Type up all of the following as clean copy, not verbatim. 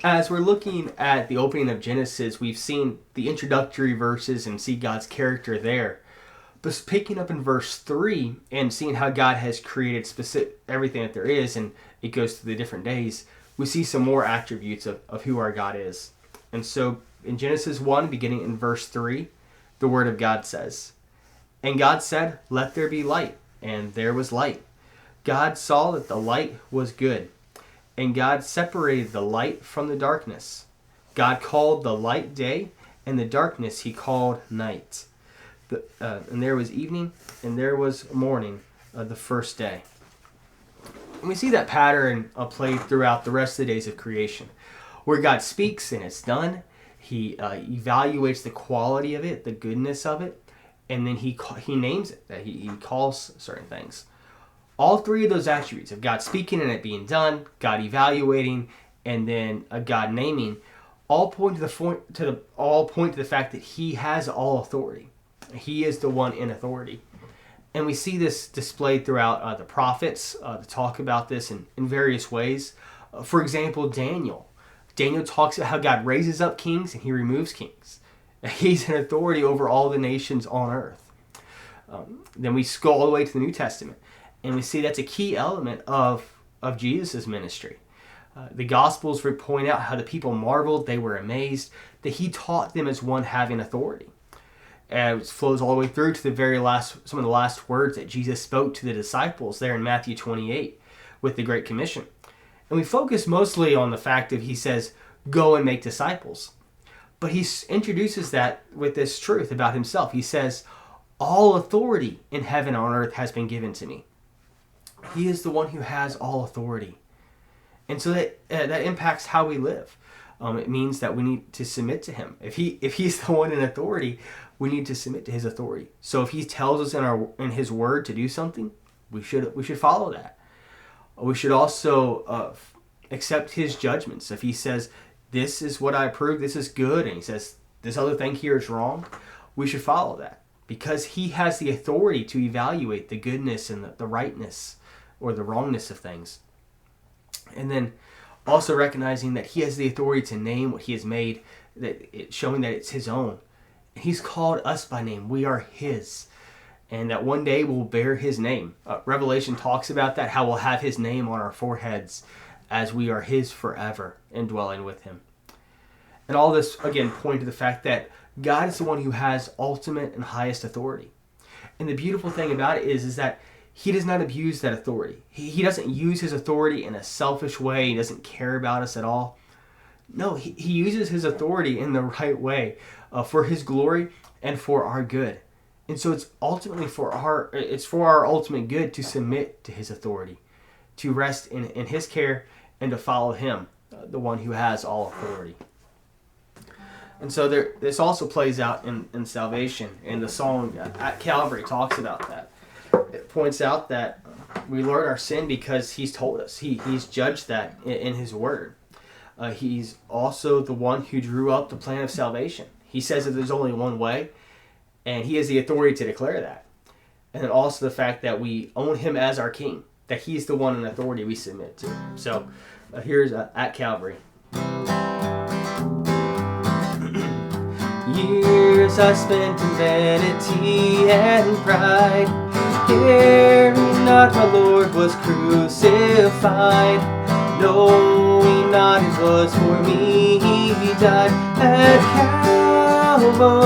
As we're looking at the opening of Genesis, we've seen the introductory verses and see God's character there. But picking up in verse 3 and seeing how God has created everything that there is, and it goes through the different days, we see some more attributes of who our God is. And so in Genesis 1, beginning in verse 3, the Word of God says, "And God said, let there be light, and there was light. God saw that the light was good. And God separated the light from the darkness. God called the light day, and the darkness he called night. And there was evening, and there was morning, the first day." And we see that pattern played throughout the rest of the days of creation, where God speaks and it's done. He evaluates the quality of it, the goodness of it, and then he names it. That he calls certain things. All three of those attributes of God speaking and it being done, God evaluating, and then God naming, all point to the fact that he has all authority. He is the one in authority. And we see this displayed throughout the prophets to talk about this in various ways. For example, Daniel. Daniel talks about how God raises up kings and he removes kings. He's an authority over all the nations on earth. Then we go all the way to the New Testament. And we see that's a key element of Jesus' ministry. The Gospels point out how the people marveled, they were amazed, that he taught them as one having authority. And it flows all the way through to some of the last words that Jesus spoke to the disciples there in Matthew 28 with the Great Commission. And we focus mostly on the fact that he says, go and make disciples. But he introduces that with this truth about himself. He says, all authority in heaven and on earth has been given to me. He is the one who has all authority. And so that impacts how we live. It means that we need to submit to him. If he's the one in authority, we need to submit to his authority. So if he tells us in his word to do something, we should follow that. We should also accept his judgments. If he says, this is what I approve, this is good, and he says, this other thing here is wrong, we should follow that. Because he has the authority to evaluate the goodness and the rightness or the wrongness of things. And then also recognizing that he has the authority to name what he has made, showing that it's his own. He's called us by name. We are his. And that one day we'll bear his name. Revelation talks about that, how we'll have his name on our foreheads as we are his forever, indwelling with him. And all this, again, point to the fact that God is the one who has ultimate and highest authority. And the beautiful thing about it is that he does not abuse that authority. He doesn't use his authority in a selfish way. He doesn't care about us at all. No, he uses his authority in the right way for his glory and for our good. And so it's ultimately for our ultimate good to submit to his authority, to rest in his care and to follow him, the one who has all authority. And so this also plays out in salvation. And the song at Calvary talks about that. It points out that we learn our sin because he's told us. He's judged that in his word. He's also the one who drew up the plan of salvation. He says that there's only one way, and he has the authority to declare that. And then also the fact that we own him as our king, that he's the one in authority we submit to. So here's at Calvary. Years I spent in vanity and pride, caring not my Lord was crucified, knowing not it was for me he died at Calvary.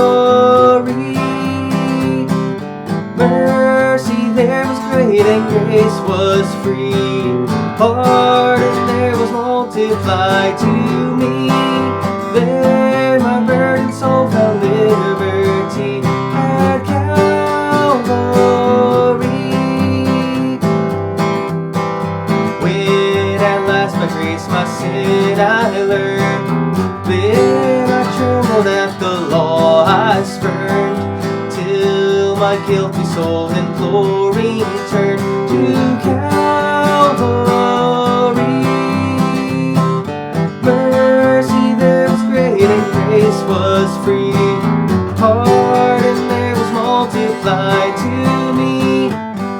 Mercy there was great and grace was free, pardon there was multiplied to me. There my burdened soul found liberty at Calvary. When at last by grace my sin I learned, then I trembled at the law I spurned, till my guilty soul imploring turned to Calvary. Mercy there was great and grace was free, pardon there was multiplied to me.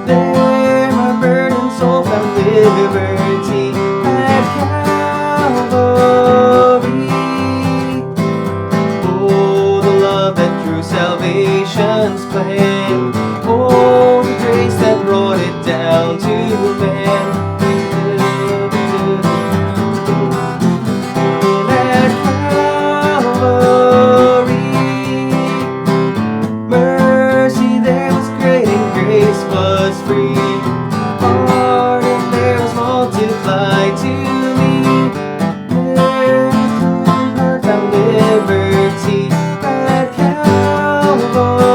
There my burdened soul found liberty at Calvary. Son's plan. Oh, the grace that brought it down to man. At Calvary, mercy there was great and grace was free. Pardon there was multiplied to me. There I found liberty at Calvary.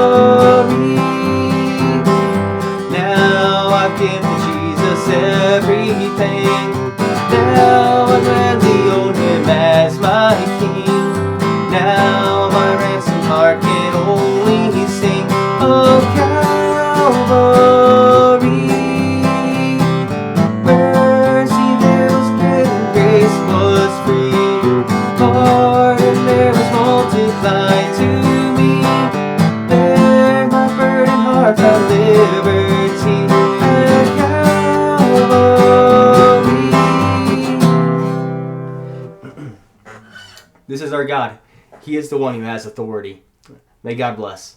Now I've given Jesus everything. Now I gladly own him as my king. Now my ransomed heart can only sing of Calvary. Mercy there was great and grace was free. Pardon there was multiplied to me. There my burdened heart found liberty at Calvary. This is our God. He is the one who has authority. May God bless.